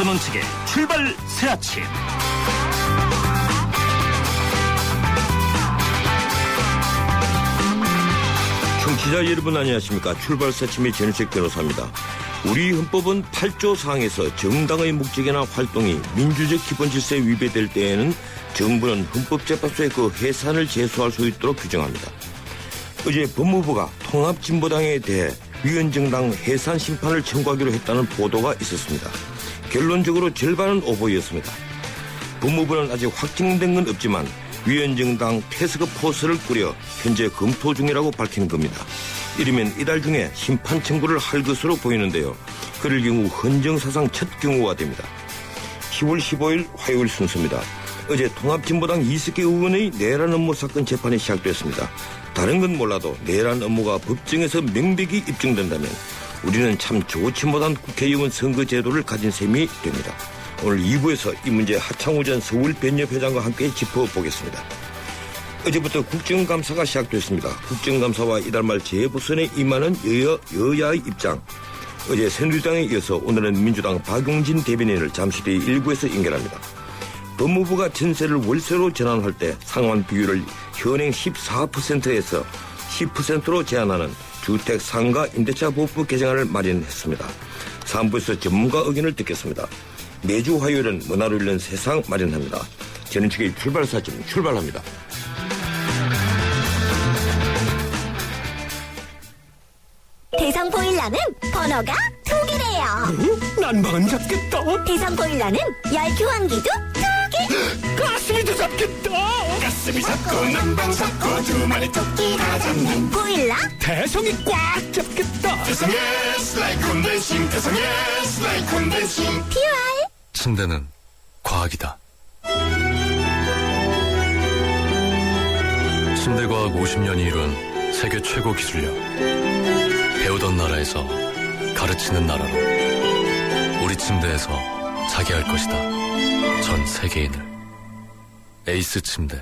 전원책의 출발 새 아침. 청취자 여러분 안녕하십니까. 출발 새 아침의 전원책 변호사입니다. 우리 헌법은 8조 사항에서 정당의 목적이나 활동이 민주적 기본 질서에 위배될 때에는 정부는 헌법재판소에 그 해산을 제소할 수 있도록 규정합니다. 어제 법무부가 통합진보당에 대해 위헌정당 해산 심판을 청구하기로 했다는 보도가 있었습니다. 결론적으로 절반은 오보였습니다. 법무부는 아직 확정된 건 없지만 위헌정당 태스크포스를 꾸려 현재 검토 중이라고 밝힌 겁니다. 이르면 이달 중에 심판 청구를 할 것으로 보이는데요. 그럴 경우 헌정사상 첫 경우가 됩니다. 10월 15일 화요일 순서입니다. 어제 통합진보당 이석기 의원의 내란 업무 사건 재판이 시작됐습니다. 다른 건 몰라도 내란 업무가 법정에서 명백히 입증된다면 우리는 참 좋지 못한 국회의원 선거 제도를 가진 셈이 됩니다. 오늘 2부에서 이 문제 하창우 전 서울변협회장과 함께 짚어보겠습니다. 어제부터 국정감사가 시작됐습니다. 국정감사와 이달 말 재보선에 임하는 여야의 입장. 어제 새누리당에 이어서 오늘은 민주당 박용진 대변인을 잠시 뒤 1부에서 연결합니다. 법무부가 전세를 월세로 전환할 때 상환 비율을 현행 14%에서 10%로 제한하는 주택 상가 임대차 보호법 개정안을 마련했습니다. 3부에서 전문가 의견을 듣겠습니다. 매주 화요일은 문화로 읽는 세상 마련합니다. 전인축의 출발사진 출발합니다. 대상 보일러는 번호가 2개래요. 난방은 잡겠다. 대상 보일러는 열 교환기도 2개. 가스비도 잡겠다. 가스비 잡고 난방 잡고 두 마리 토끼 다 잡는 보일러 대성이 꽉 잡겠다. 대성의 슬라이 콘덴싱, 대성의 슬라이 콘덴싱. PUR. 침대는 과학이다. 침대과학 50년이 이룬 세계 최고 기술력. 배우던 나라에서 가르치는 나라로 우리 침대에서 자기 할 것이다. 전 세계인을. 에이스 침대.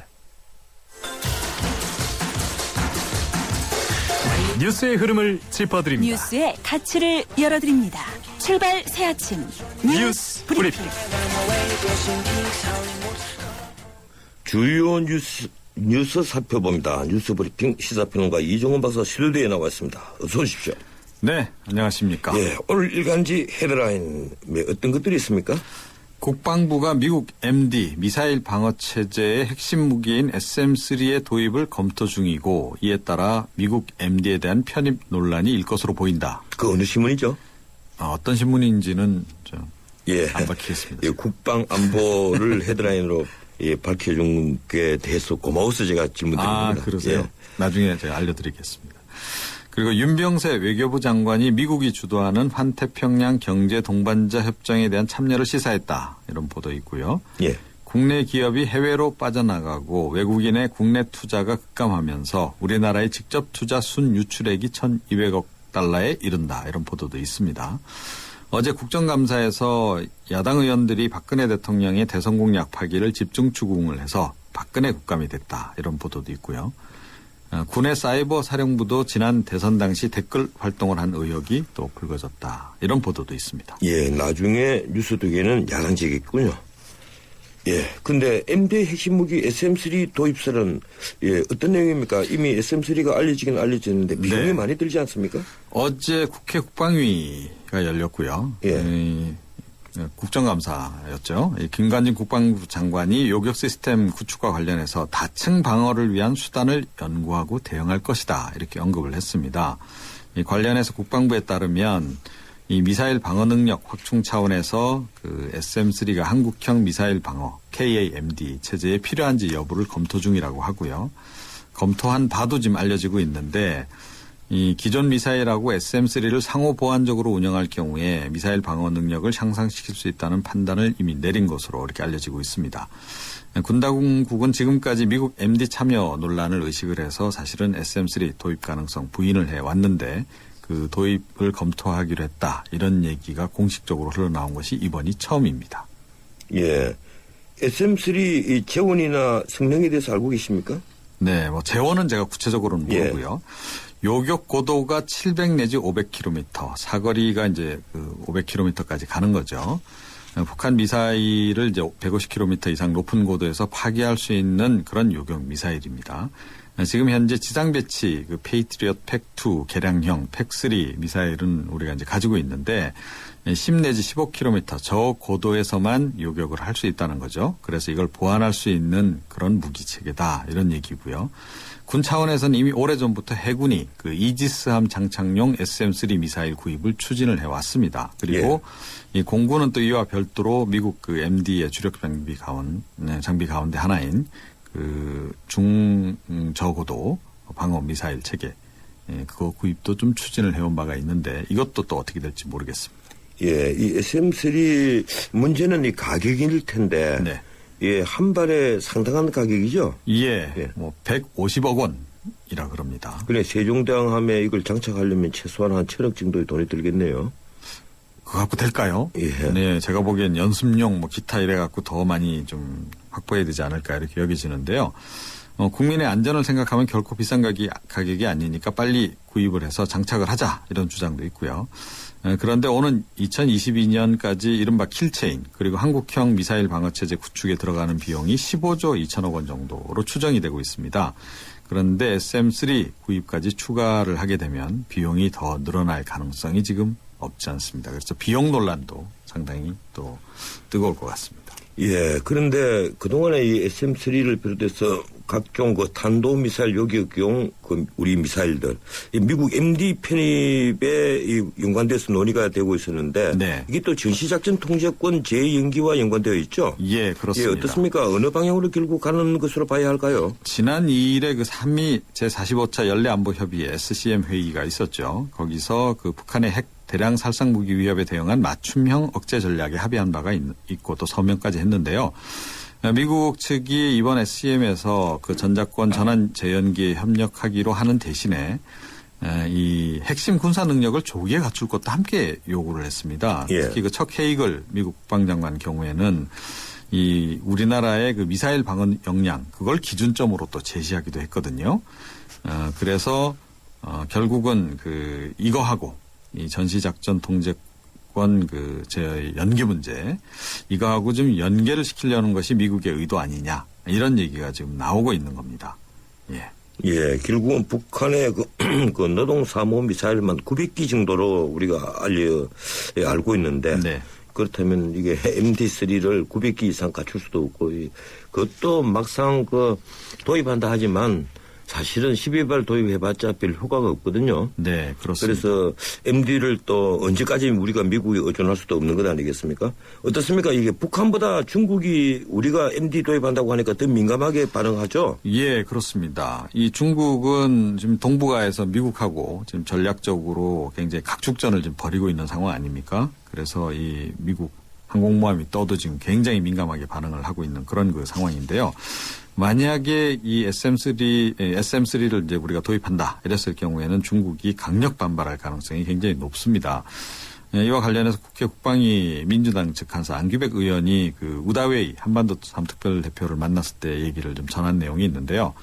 뉴스의 흐름을 짚어드립니다. 뉴스의 가치를 열어드립니다. 출발 새 아침 뉴스 브리핑. 주요 뉴스 살펴봅니다. 뉴스 브리핑 시사평론가 이종원 박사 스튜디오에 나와 있습니다. 어서 오십시오. 네, 안녕하십니까. 예, 오늘 일간지 헤드라인 어떤 것들이 있습니까? 국방부가 미국 MD 미사일 방어 체제의 핵심 무기인 SM-3의 도입을 검토 중이고 이에 따라 미국 MD에 대한 편입 논란이 일 것으로 보인다. 그 어느 신문이죠? 어떤 신문인지는 예, 안 밝히겠습니다. 예, 국방 안보를 헤드라인으로 예, 밝혀준 게 대해서 고마워서 제가 질문드립니다. 그러세요? 예. 나중에 제가 알려드리겠습니다. 그리고 윤병세 외교부 장관이 미국이 주도하는 환태평양 경제 동반자 협정에 대한 참여를 시사했다. 이런 보도 있고요. 예. 국내 기업이 해외로 빠져나가고 외국인의 국내 투자가 급감하면서 우리나라의 직접 투자 순유출액이 1,200억 달러에 이른다. 이런 보도도 있습니다. 어제 국정감사에서 야당 의원들이 박근혜 대통령의 대선 공약 파기를 집중 추궁을 해서 박근혜 국감이 됐다. 이런 보도도 있고요. 군의 사이버 사령부도 지난 대선 당시 댓글 활동을 한 의혹이 또 불거졌다. 이런 보도도 있습니다. 예, 나중에 뉴스 두 개는 야당지겠군요. 예, 근데 MD 핵심 무기 SM-3 도입설은 예, 어떤 내용입니까? 이미 SM-3가 알려지긴 알려졌는데 비용이 네. 많이 들지 않습니까? 어제 국회 국방위가 열렸고요. 예. 국정감사였죠. 김관진 국방부 장관이 요격 시스템 구축과 관련해서 다층 방어를 위한 수단을 연구하고 대응할 것이다. 이렇게 언급을 했습니다. 이 관련해서 국방부에 따르면 이 미사일 방어 능력 확충 차원에서 그 SM-3가 한국형 미사일 방어 KAMD 체제에 필요한지 여부를 검토 중이라고 하고요. 검토한 바도 지금 알려지고 있는데 이 기존 미사일하고 SM-3를 상호 보완적으로 운영할 경우에 미사일 방어 능력을 향상시킬 수 있다는 판단을 이미 내린 것으로 이렇게 알려지고 있습니다. 군당국은 지금까지 미국 MD 참여 논란을 의식을 해서 사실은 SM-3 도입 가능성 부인을 해왔는데 그 도입을 검토하기로 했다. 이런 얘기가 공식적으로 흘러나온 것이 이번이 처음입니다. 예. SM-3 이 재원이나 성능에 대해서 알고 계십니까? 네, 재원은 제가 구체적으로는 모르고요. 요격 고도가 700 내지 500km, 사거리가 이제 그 500km까지 가는 거죠. 북한 미사일을 이제 150km 이상 높은 고도에서 파괴할 수 있는 그런 요격 미사일입니다. 지금 현재 지상 배치 그 페이트리엇 팩2 개량형 팩3 미사일은 우리가 이제 가지고 있는데 10 내지 15km 저 고도에서만 요격을 할 수 있다는 거죠. 그래서 이걸 보완할 수 있는 그런 무기 체계다 이런 얘기고요. 군 차원에서는 이미 오래전부터 해군이 그 이지스함 장착용 SM-3 미사일 구입을 추진을 해왔습니다. 그리고 이 공군은 또 이와 별도로 미국 그 MD의 주력 장비 가운데 하나인 그 중저고도 방어 미사일 체계 그거 구입도 좀 추진을 해온 바가 있는데 이것도 또 어떻게 될지 모르겠습니다. 예, 이 SM-3 문제는 이 가격일 텐데. 네. 예, 한 발에 상당한 가격이죠? 예. 뭐 150억 원이라 그럽니다. 그래, 세종대왕함에 이걸 장착하려면 최소한 한 1,000억 정도의 돈이 들겠네요. 그거 갖고 될까요? 예. 네, 제가 보기엔 연습용 뭐 기타 이래 갖고 더 많이 좀 확보해야 되지 않을까 이렇게 여겨지는데요. 국민의 안전을 생각하면 결코 비싼 가격이 아니니까 빨리 구입을 해서 장착을 하자 이런 주장도 있고요. 그런데 오는 2022년까지 이른바 킬체인 그리고 한국형 미사일 방어체제 구축에 들어가는 비용이 15조 2천억 원 정도로 추정이 되고 있습니다. 그런데 SM-3 구입까지 추가를 하게 되면 비용이 더 늘어날 가능성이 지금 없지 않습니다. 그래서 비용 논란도 상당히 또 뜨거울 것 같습니다. 예, 그런데 그동안에 이 SM-3를 비롯해서 각종 그 탄도미사일 요격용 그 우리 미사일들, 이 미국 MD 편입에 연관돼서 논의가 되고 있었는데 네. 이게 또 전시작전 통제권 재연기와 연관되어 있죠? 예, 그렇습니다. 예, 어떻습니까? 어느 방향으로 결국 가는 것으로 봐야 할까요? 지난 2일에 그 한미 제45차 연례안보협의회 SCM 회의가 있었죠. 거기서 그 북한의 핵 대량 살상 무기 위협에 대응한 맞춤형 억제 전략에 합의한 바가 있고 또 서명까지 했는데요. 미국 측이 이번 SCM에서 그 전자권 전환 재연기에 협력하기로 하는 대신에 이 핵심 군사 능력을 조기에 갖출 것도 함께 요구를 했습니다. 예. 특히 그 척 헤이글 미국 국방장관 경우에는 이 우리나라의 그 미사일 방어 역량 그걸 기준점으로 또 제시하기도 했거든요. 그래서 결국은 그 이거하고 이 전시작전 통제권 그 연계 문제 이거하고 좀 연계를 시키려는 것이 미국의 의도 아니냐 이런 얘기가 지금 나오고 있는 겁니다. 예. 예, 결국은 북한의 그 노동 3호 미사일만 900기 정도로 우리가 알고 있는데 네. 그렇다면 이게 MD3를 900기 이상 갖출 수도 없고 그것도 막상 그 도입한다 하지만 사실은 12발 도입해봤자 별 효과가 없거든요. 네, 그렇습니다. 그래서 MD를 또 언제까지 우리가 미국에 의존할 수도 없는 것 아니겠습니까? 어떻습니까? 이게 북한보다 중국이 우리가 MD 도입한다고 하니까 더 민감하게 반응하죠? 예, 그렇습니다. 이 중국은 지금 동북아에서 미국하고 지금 전략적으로 굉장히 각축전을 지금 벌이고 있는 상황 아닙니까? 그래서 이 미국 항공모함이 떠도 지금 굉장히 민감하게 반응을 하고 있는 그런 그 상황인데요. 만약에 이 SM-3를 이제 우리가 도입한다 이랬을 경우에는 중국이 강력 반발할 가능성이 굉장히 높습니다. 이와 관련해서 국회 국방위 민주당 측 간사 안규백 의원이 그 우다웨이 한반도 3특별 대표를 만났을 때 얘기를 좀 전한 내용이 있는데요.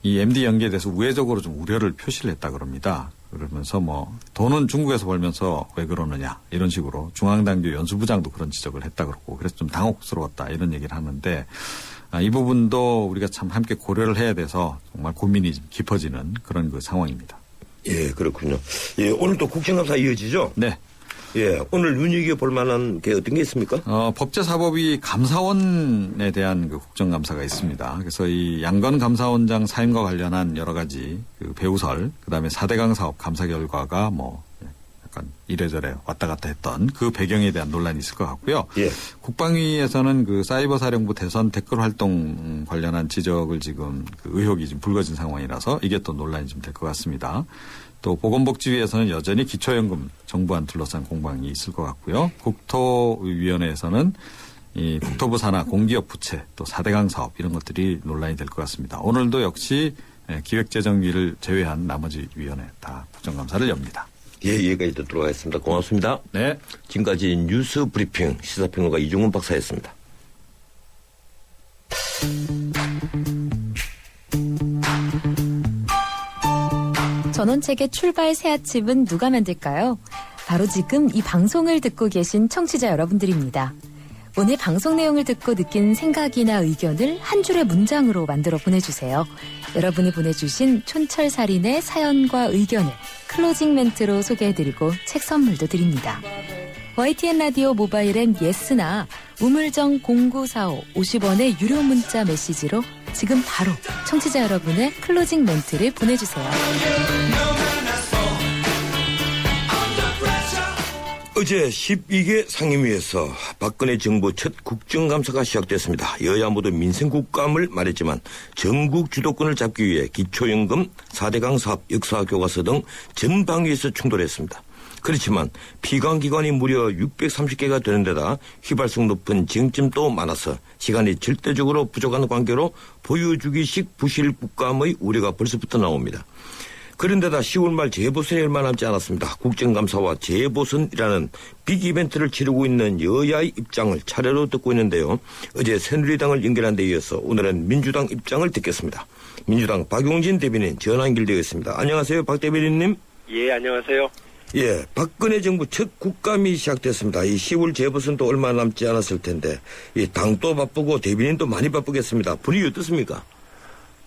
이 MD 연계에 대해서 우회적으로 좀 우려를 표시를 했다 그럽니다. 그러면서 뭐 돈은 중국에서 벌면서 왜 그러느냐 이런 식으로 중앙당교 연수부장도 그런 지적을 했다 그러고 그래서 좀 당혹스러웠다 이런 얘기를 하는데 이 부분도 우리가 참 함께 고려를 해야 돼서 정말 고민이 좀 깊어지는 그런 그 상황입니다. 예, 그렇군요. 예, 오늘도 국정감사 이어지죠? 네. 예, 오늘 눈여겨볼 만한 게 어떤 게 있습니까? 법제사법위 감사원에 대한 그 국정감사가 있습니다. 그래서 이 양건 감사원장 사임과 관련한 여러 가지 그 배우설, 그 다음에 4대강 사업 감사 결과가 뭐 약간 이래저래 왔다 갔다 했던 그 배경에 대한 논란이 있을 것 같고요. 예. 국방위에서는 그 사이버 사령부 대선 댓글 활동 관련한 지적을 지금 그 의혹이 지금 불거진 상황이라서 이게 또 논란이 좀 될 것 같습니다. 또 보건복지위에서는 여전히 기초연금 정부안 둘러싼 공방이 있을 것 같고요. 국토위원회에서는 이 국토부 산하 공기업 부채 또 4대강 사업 이런 것들이 논란이 될 것 같습니다. 오늘도 역시 기획재정위를 제외한 나머지 위원회 다 국정감사를 엽니다. 예, 여기까지 듣도록 하겠습니다. 고맙습니다. 네. 지금까지 뉴스 브리핑 시사평론가 이종훈 박사였습니다. 전원책의 출발 새 아침은 누가 만들까요? 바로 지금 이 방송을 듣고 계신 청취자 여러분들입니다. 오늘 방송 내용을 듣고 느낀 생각이나 의견을 한 줄의 문장으로 만들어 보내주세요. 여러분이 보내주신 촌철살인의 사연과 의견을 클로징 멘트로 소개해드리고 책 선물도 드립니다. YTN 라디오 모바일 앱 예스나 우물정 0945 50원의 유료 문자 메시지로 지금 바로 청취자 여러분의 클로징 멘트를 보내주세요. 어제 12개 상임위에서 박근혜 정부 첫 국정감사가 시작됐습니다. 여야 모두 민생국감을 말했지만 전국 주도권을 잡기 위해 기초연금, 4대강 사업, 역사교과서 등 전방위에서 충돌했습니다. 그렇지만 피감기관이 무려 630개가 되는 데다 휘발성 높은 쟁점도 많아서 시간이 절대적으로 부족한 관계로 보여주기식 부실 국감의 우려가 벌써부터 나옵니다. 그런데다 10월 말 재보선이 얼마 남지 않았습니다. 국정감사와 재보선이라는 빅이벤트를 치르고 있는 여야의 입장을 차례로 듣고 있는데요. 어제 새누리당을 연결한 데 이어서 오늘은 민주당 입장을 듣겠습니다. 민주당 박용진 대변인 전화 연결되어 있습니다. 안녕하세요, 박 대변인님. 예, 안녕하세요. 예, 박근혜 정부 첫 국감이 시작됐습니다. 이 10월 재보선도 얼마 남지 않았을 텐데 이 당도 바쁘고 대변인도 많이 바쁘겠습니다. 분위기 어떻습니까?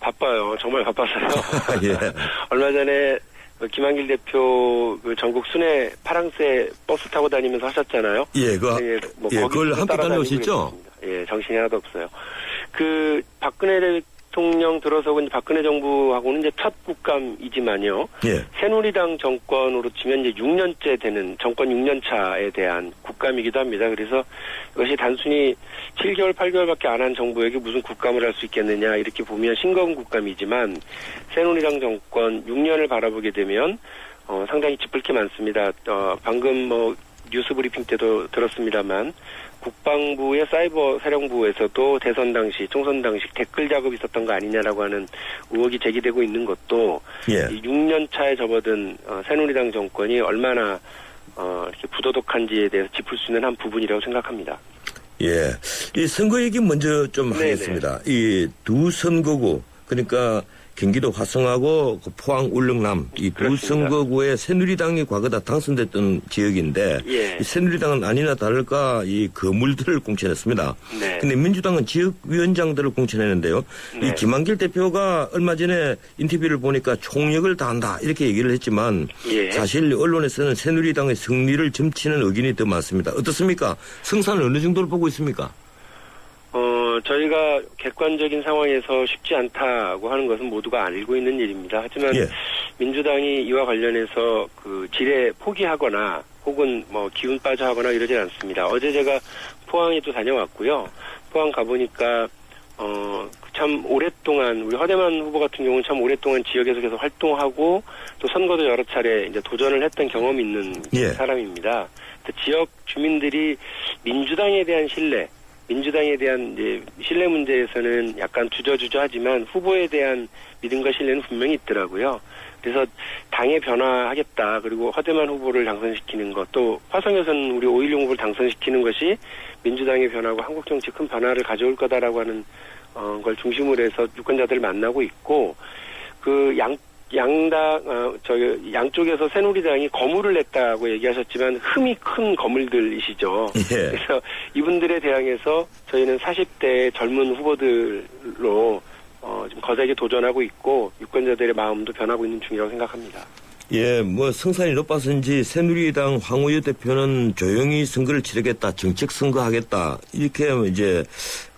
바빠요. 정말 바빴어요. 예. 얼마 전에 김한길 대표 전국 순회 파랑새 버스 타고 다니면서 하셨잖아요. 예, 그걸 함께 다녀오셨죠? 예, 정신이 하나도 없어요. 박근혜 대통령 들어서고 이제 박근혜 정부하고는 이제 첫 국감이지만요. 예. 새누리당 정권으로 치면 이제 6년째 되는 정권 6년 차에 대한 국감이기도 합니다. 그래서 이것이 단순히 7개월, 8개월밖에 안 한 정부에게 무슨 국감을 할 수 있겠느냐 이렇게 보면 싱거운 국감이지만 새누리당 정권 6년을 바라보게 되면 상당히 짚을 게 많습니다. 방금 뉴스 브리핑 때도 들었습니다만 국방부의 사이버 사령부에서도 대선 당시, 총선 당시 댓글 작업이 있었던 거 아니냐라고 하는 의혹이 제기되고 있는 것도 예. 6년 차에 접어든 새누리당 정권이 얼마나 이렇게 부도덕한지에 대해서 짚을 수 있는 한 부분이라고 생각합니다. 예, 이 선거 얘기 먼저 좀 네네. 하겠습니다. 이 두 선거구, 그러니까 경기도 화성하고 포항 울릉남 이 두 선거구에 새누리당이 과거다 당선됐던 지역인데 예. 이 새누리당은 아니나 다를까 이 거물들을 공천했습니다. 네. 근데 민주당은 지역위원장들을 공천했는데요. 네. 이 김한길 대표가 얼마 전에 인터뷰를 보니까 총력을 다한다 이렇게 얘기를 했지만 예. 사실 언론에서는 새누리당의 승리를 점치는 의견이 더 많습니다. 어떻습니까? 성산을 어느 정도로 보고 있습니까? 저희가 객관적인 상황에서 쉽지 않다고 하는 것은 모두가 알고 있는 일입니다. 하지만 예. 민주당이 이와 관련해서 지레 포기하거나 혹은 기운 빠져 하거나 이러진 않습니다. 어제 제가 포항에도 다녀왔고요. 포항 가보니까 참 오랫동안 우리 허대만 후보 같은 경우는 참 오랫동안 지역에서 계속 활동하고 또 선거도 여러 차례 이제 도전을 했던 경험이 있는 예. 사람입니다. 지역 주민들이 민주당에 대한 민주당에 대한 이제 신뢰 문제에서는 약간 주저하지만 후보에 대한 믿음과 신뢰는 분명히 있더라고요. 그래서 당에 변화하겠다. 그리고 허대만 후보를 당선시키는 것, 또 화성에서는 우리 5.16 후보를 당선시키는 것이 민주당의 변화고 한국 정치에 큰 변화를 가져올 거다라고 하는 걸 중심으로 해서 유권자들을 만나고 있고 양쪽에서 새누리당이 거물을 냈다고 얘기하셨지만 흠이 큰 거물들이시죠. 예. 그래서 이분들에 대항해서 저희는 40대 젊은 후보들로 지금 거세게 도전하고 있고 유권자들의 마음도 변하고 있는 중이라고 생각합니다. 예, 성산이 높아서인지 새누리당 황우여 대표는 조용히 선거를 치르겠다, 정책 선거하겠다 이렇게 이제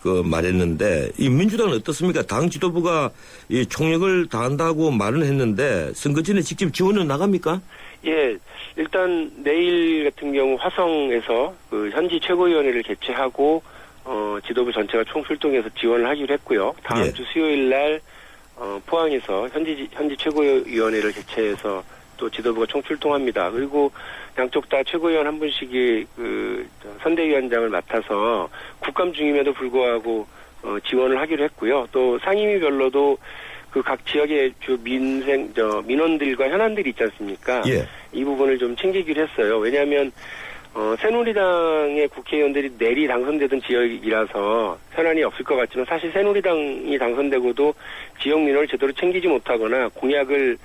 말했는데 이 민주당은 어떻습니까? 당 지도부가 이 총력을 다한다고 말은 했는데 선거 전에 직접 지원은 나갑니까? 예, 일단 내일 같은 경우 화성에서 현지 최고위원회를 개최하고 지도부 전체가 총출동해서 지원을 하기로 했고요. 다음 예. 주 수요일 날 포항에서 현지 최고위원회를 개최해서 또 지도부가 총출동합니다. 그리고 양쪽 다 최고위원 한 분씩이 선대위원장을 맡아서 국감 중임에도 불구하고 지원을 하기로 했고요. 또 상임위별로도 각 지역의 주 민원들과 현안들이 있지 않습니까? 예. 이 부분을 좀 챙기기로 했어요. 왜냐하면 새누리당의 국회의원들이 내리 당선되던 지역이라서 현안이 없을 것 같지만 사실 새누리당이 당선되고도 지역 민원을 제대로 챙기지 못하거나 공약을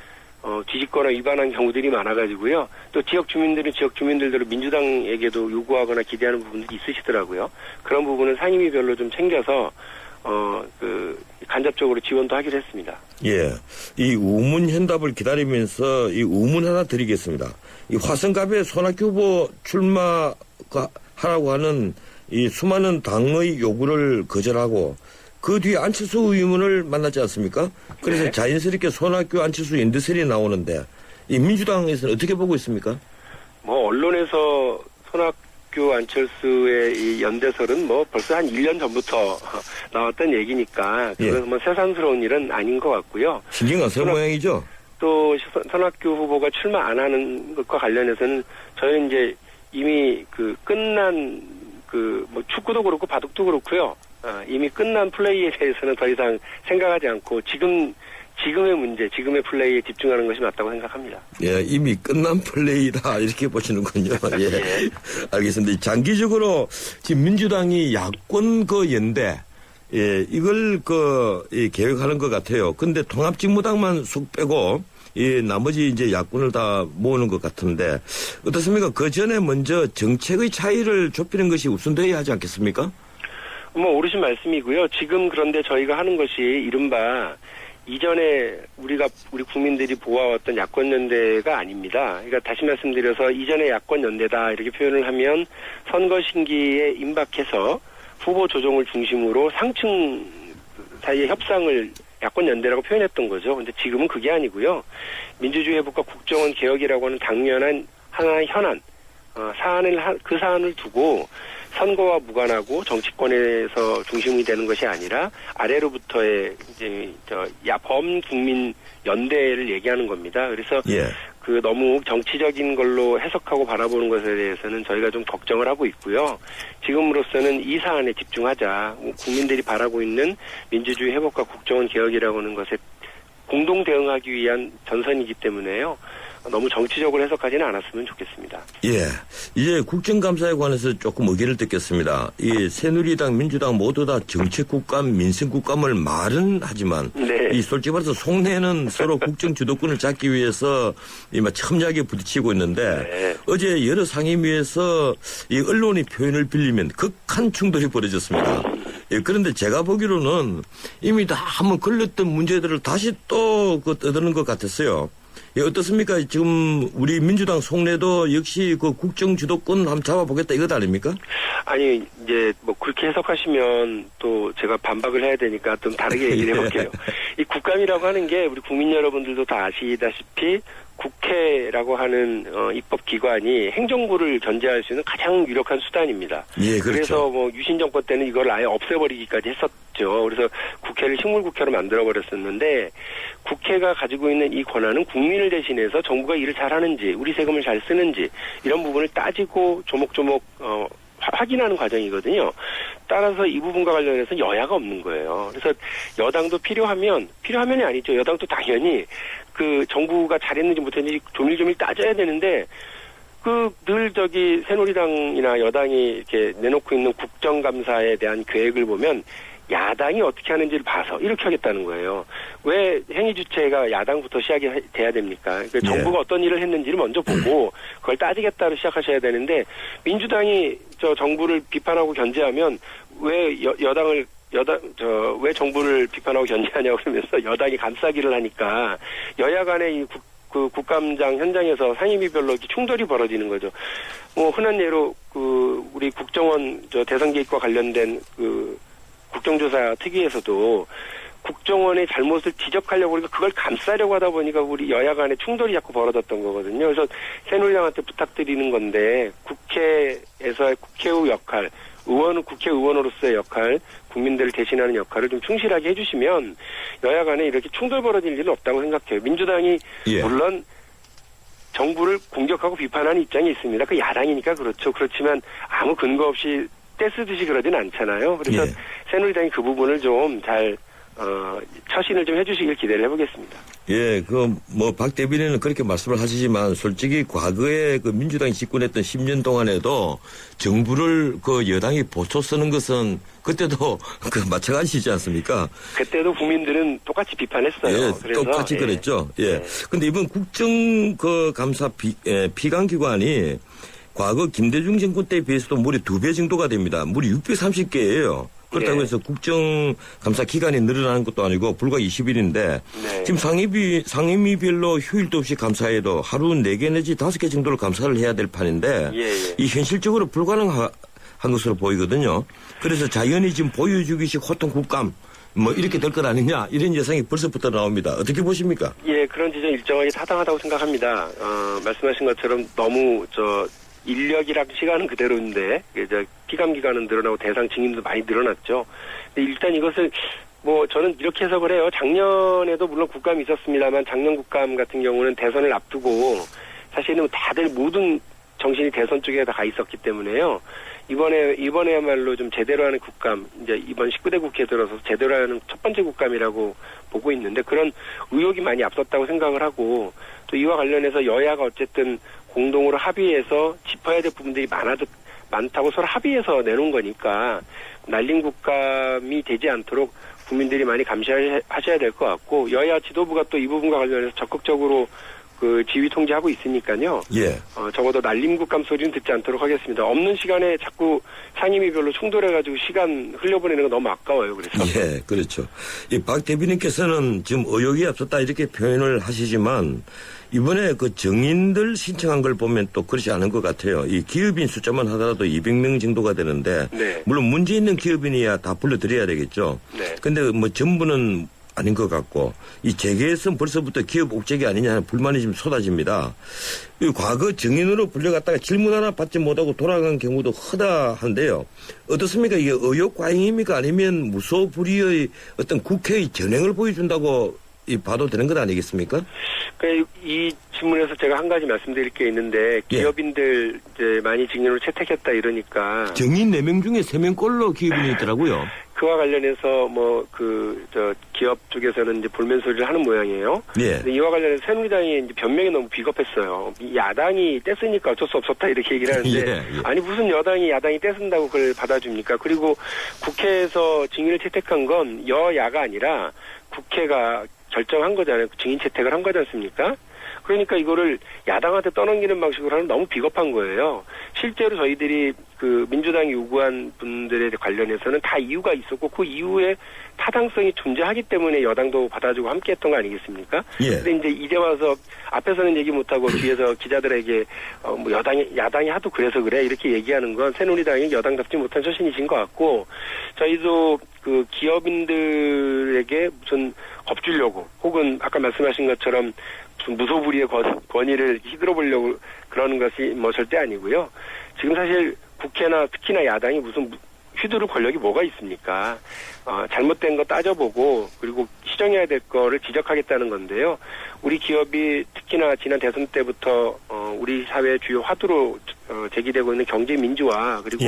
뒤집거나 위반한 경우들이 많아가지고요. 또 지역 주민들은 지역 주민들대로 민주당에게도 요구하거나 기대하는 부분들이 있으시더라고요. 그런 부분은 상임위별로 좀 챙겨서 간접적으로 지원도 하기로 했습니다. 예. 이 우문 현답을 기다리면서 이 우문 하나 드리겠습니다. 이 화성갑에 손학규 후보 출마하라고 하는 이 수많은 당의 요구를 거절하고 그 뒤에 안철수 의원을 만났지 않습니까? 그래서 네. 자연스럽게 손학규 안철수 연대설이 나오는데 이 민주당에서는 어떻게 보고 있습니까? 뭐 언론에서 손학규 안철수의 이 연대설은 뭐 벌써 한 1년 전부터 나왔던 얘기니까 그건 예. 뭐 새삼스러운 일은 아닌 것 같고요. 신경 안 쓸 모양이죠? 또 손학규 후보가 출마 안 하는 것과 관련해서는 저희는 이제 이미 끝난 뭐 축구도 그렇고 바둑도 그렇고요. 이미 끝난 플레이에 대해서는 더 이상 생각하지 않고 지금의 문제, 지금의 플레이에 집중하는 것이 맞다고 생각합니다. 예, 이미 끝난 플레이다 이렇게 보시는군요. 예, 알겠습니다. 장기적으로 지금 민주당이 야권 연대, 예, 이걸 계획하는 것 같아요. 근데 통합직무당만 쑥 빼고 나머지 이제 야권을 다 모으는 것 같은데 어떻습니까? 그 전에 먼저 정책의 차이를 좁히는 것이 우선되어야 하지 않겠습니까? 뭐 옳으신 말씀이고요. 지금 그런데 저희가 하는 것이 이른바 이전에 우리 국민들이 보아왔던 야권연대가 아닙니다. 그러니까 다시 말씀드려서 이전에 야권연대다 이렇게 표현을 하면 선거 신기에 임박해서 후보 조정을 중심으로 상층 사이의 협상을 야권연대라고 표현했던 거죠. 근데 지금은 그게 아니고요. 민주주의 회복과 국정원 개혁이라고 하는 당면한 하나의 현안, 그 사안을 두고 선거와 무관하고 정치권에서 중심이 되는 것이 아니라 아래로부터의 이제 범국민 연대를 얘기하는 겁니다. 그래서 예. 너무 정치적인 걸로 해석하고 바라보는 것에 대해서는 저희가 좀 걱정을 하고 있고요. 지금으로서는 이 사안에 집중하자. 국민들이 바라고 있는 민주주의 회복과 국정원 개혁이라고 하는 것에 공동 대응하기 위한 전선이기 때문에요. 너무 정치적으로 해석하지는 않았으면 좋겠습니다. 예. 이제 국정감사에 관해서 조금 의견을 듣겠습니다. 이 새누리당, 민주당 모두 다 정책국감, 민생국감을 말은 하지만 네. 이 솔직히 말해서 속내는 서로 국정 주도권을 잡기 위해서 첨예하게 부딪히고 있는데 네. 어제 여러 상임위에서 이 언론이 표현을 빌리면 극한 충돌이 벌어졌습니다. 예, 그런데 제가 보기로는 이미 다 한번 걸렸던 문제들을 다시 또 떠드는 것 같았어요. 예, 어떻습니까? 지금 우리 민주당 속내도 역시 국정 주도권 한번 잡아보겠다 이것 아닙니까? 아니 이제 뭐 그렇게 해석하시면 또 제가 반박을 해야 되니까 좀 다르게 얘기를 해볼게요. 이 국감이라고 하는 게 우리 국민 여러분들도 다 아시다시피 국회라고 하는 입법기관이 행정부를 견제할 수 있는 가장 유력한 수단입니다. 예, 그렇죠. 그래서 뭐 유신 정권 때는 이걸 아예 없애버리기까지 했었죠. 그래서 국회를 식물국회로 만들어버렸었는데 국회가 가지고 있는 이 권한은 국민을 대신해서 정부가 일을 잘하는지 우리 세금을 잘 쓰는지 이런 부분을 따지고 조목조목 확인하는 과정이거든요. 따라서 이 부분과 관련해서 여야가 없는 거예요. 그래서 여당도 필요하면이 아니죠. 여당도 당연히 정부가 잘했는지 못했는지 조밀조밀 따져야 되는데 늘 새누리당이나 여당이 이렇게 내놓고 있는 국정감사에 대한 계획을 보면 야당이 어떻게 하는지를 봐서 이렇게 하겠다는 거예요. 왜 행위 주체가 야당부터 시작이 돼야 됩니까? 그러니까 정부가 어떤 일을 했는지를 먼저 보고 그걸 따지겠다로 시작하셔야 되는데 민주당이 정부를 비판하고 견제하면 왜 왜 정부를 비판하고 견제하냐고 그러면서 여당이 감싸기를 하니까 여야 간의 국감장 현장에서 상임위별로 충돌이 벌어지는 거죠. 뭐 흔한 예로 우리 국정원 대선 개입과 관련된 국정조사 특위에서도 국정원의 잘못을 지적하려고 그러니까 그걸 감싸려고 하다 보니까 우리 여야 간의 충돌이 자꾸 벌어졌던 거거든요. 그래서 새누리당한테 부탁드리는 건데 국회에서의 국회의 역할, 국회의원으로서의 역할, 국민들을 대신하는 역할을 좀 충실하게 해주시면 여야 간에 이렇게 충돌 벌어질 일은 없다고 생각해요. 민주당이 물론 정부를 공격하고 비판하는 입장이 있습니다. 그 야당이니까 그렇죠. 그렇지만 아무 근거 없이 떼쓰듯이 그러진 않잖아요. 그래서 새누리당이 그 부분을 좀 잘 처신을 좀 해주시길 기대를 해보겠습니다. 예, 박 대변인은 그렇게 말씀을 하시지만 솔직히 과거에 그 민주당이 집권했던 10년 동안에도 정부를 그 여당이 보초 쓰는 것은 그때도 그 마찬가지지 않습니까? 그때도 국민들은 똑같이 비판했어요. 예, 그래서 똑같이 그랬죠. 예. 근데 이번 국정감사 피감기관이 과거 김대중 정권 때에 비해서도 무려 2배 정도가 됩니다. 무려 630개예요. 그렇다고 해서 국정감사 기간이 늘어나는 것도 아니고 불과 20일인데 지금 상임위별로 휴일도 없이 감사해도 하루 4개 내지 5개 정도를 감사를 해야 될 판인데 이 현실적으로 불가능한 것으로 보이거든요. 그래서 자연히 지금 보여주기식 호통 국감 이렇게 될 것 아니냐 이런 예상이 벌써부터 나옵니다. 어떻게 보십니까? 예, 그런 지적 일정하게 타당하다고 생각합니다. 말씀하신 것처럼 너무 인력이랑 시간은 그대로인데 피감 기간은 늘어나고 대상 증인도 많이 늘어났죠. 근데 일단 이것을 저는 이렇게 해석을 해요. 작년에도 물론 국감이 있었습니다만 작년 국감 같은 경우는 대선을 앞두고 사실은 다들 모든 정신이 대선 쪽에 다 가 있었기 때문에요. 이번에야말로 좀 제대로 하는 국감, 이제 이번 19대 국회에 들어서 제대로 하는 첫 번째 국감이라고 보고 있는데 그런 의혹이 많이 앞섰다고 생각을 하고 또 이와 관련해서 여야가 어쨌든 공동으로 합의해서 짚어야 될 부분들이 많다고 서로 합의해서 내놓은 거니까 날린 국감이 되지 않도록 국민들이 많이 감시하셔야 될 것 같고 여야 지도부가 또 이 부분과 관련해서 적극적으로 그 지휘 통제하고 있으니까요. 예. 적어도 날림 국감 소리는 듣지 않도록 하겠습니다. 없는 시간에 자꾸 상임위별로 충돌해가지고 시간 흘려보내는 거 너무 아까워요. 그래서. 예, 그렇죠. 이 박 대변인께서는 지금 의혹이 앞섰다 이렇게 표현을 하시지만 이번에 그 정인들 신청한 걸 보면 또 그렇지 않은 것 같아요. 이 기업인 숫자만 하더라도 200명 정도가 되는데 물론 문제 있는 기업인이야 다 불러드려야 되겠죠. 근데 전부는 아닌 것 같고 이 재계에서는 벌써부터 기업 옥죄기 아니냐 하는 불만이 좀 쏟아집니다. 과거 정인으로 불려갔다가 질문 하나 받지 못하고 돌아간 경우도 허다한데요. 어떻습니까? 이게 의혹 과잉입니까? 아니면 무소불위의 어떤 국회의 전횡을 보여준다고 봐도 되는 것 아니겠습니까? 이 질문에서 제가 한 가지 말씀드릴 게 있는데 기업인들 이제 많이 직원으로 채택했다 이러니까 정인 4명 중에 3명꼴로 기업인이 있더라고요. 그와 관련해서 기업 쪽에서는 이제 볼멘 소리를 하는 모양이에요. 근데 이와 관련해서 새누리당이 이제 변명이 너무 비겁했어요. 야당이 떼쓰니까 어쩔 수 없었다 이렇게 얘기를 하는데 아니 무슨 야당이 떼쓴다고 그걸 받아줍니까? 그리고 국회에서 증인을 채택한 건 여야가 아니라 국회가 결정한 거잖아요. 증인 채택을 한 거지 않습니까? 그러니까 이거를 야당한테 떠넘기는 방식으로 하면 너무 비겁한 거예요. 실제로 저희들이 그 민주당이 요구한 분들에 관련해서는 다 이유가 있었고 그 이유에 타당성이 존재하기 때문에 여당도 받아주고 함께 했던 거 아니겠습니까? 근데 이제 와서 앞에서는 얘기 못하고 뒤에서 기자들에게 야당이 하도 그래서 그래 이렇게 얘기하는 건 새누리당이 여당답지 못한 처신이신 것 같고 저희도 그 기업인들에게 무슨 겁주려고 혹은 아까 말씀하신 것처럼 무소불위의 권위를 휘두르보려고 그러는 것이 절대 아니고요. 지금 사실 국회나 특히나 야당이 무슨 휘두를 권력이 뭐가 있습니까? 잘못된 거 따져보고 그리고 시정해야 될 거를 지적하겠다는 건데요. 우리 기업이 특히나 지난 대선 때부터 우리 사회의 주요 화두로 제기되고 있는 경제 민주화 그리고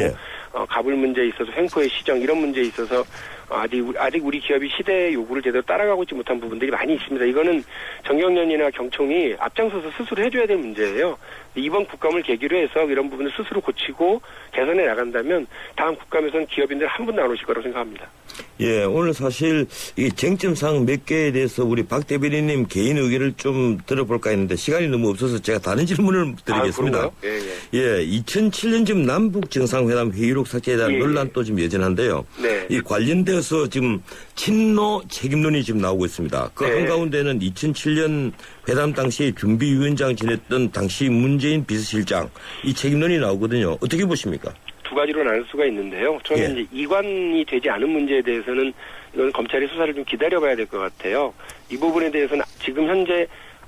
가불 문제에 있어서 횡포의 시정 이런 문제에 있어서 아직 우리 기업이 시대의 요구를 제대로 따라가고 있지 못한 부분들이 많이 있습니다. 이거는 정경련이나 경총이 앞장서서 스스로 해줘야 될 문제예요. 이번 국감을 계기로 해서 이런 부분을 스스로 고치고 개선해 나간다면 다음 국감에서는 기업인들 한 분도 안 오실 거라고 생각합니다. 예, 오늘 사실 이 쟁점상 몇 개에 대해서 우리 박 대변인님 개인 의견을 좀 들어볼까 했는데 시간이 너무 없어서 제가 다른 질문을 드리겠습니다. 2007년쯤 남북 정상회담 회의록 삭제에 대한 논란도 좀 여전한데요. 이 관련돼서 지금 친노 책임론이 지금 나오고 있습니다. 그 한가운데는 2007년 회담 당시 준비위원장 지냈던 당시 문재인 비서실장 이 책임론이 나오거든요. 어떻게 보십니까? 두 가지로 나눌 수가 있는데요. 저는 이제 이관이 되지 않은 문제에 대해서는 이건 검찰이 수사를 좀 기다려봐야 될 것 같아요. 이 부분에 대해서는 지금 현재